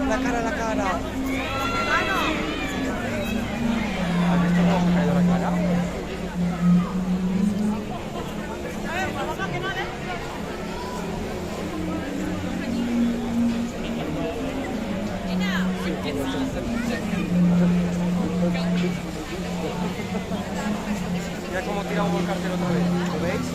La cara, la cara. ¿Has visto cómo se ha caído la cara? Mira cómo tiramos el cartel otra vez. ¿Lo veis?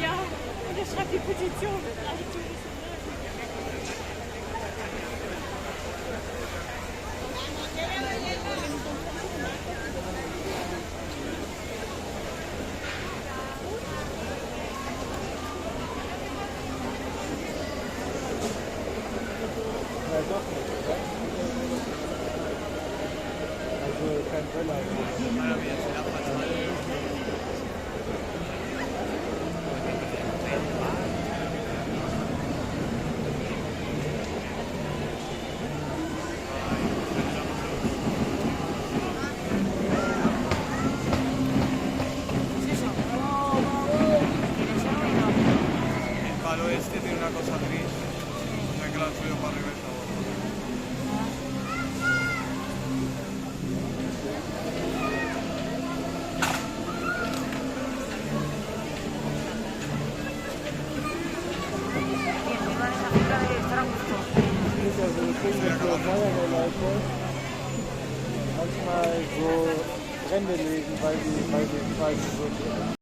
Ja, und er schreibt die Petition. Ja, doch nicht, oder? Also kein Böller. El palo este tiene una cosa gris. O sea que lo han subido para arriba el sabor. Manchmal so Brände legen, weil die Scheiße so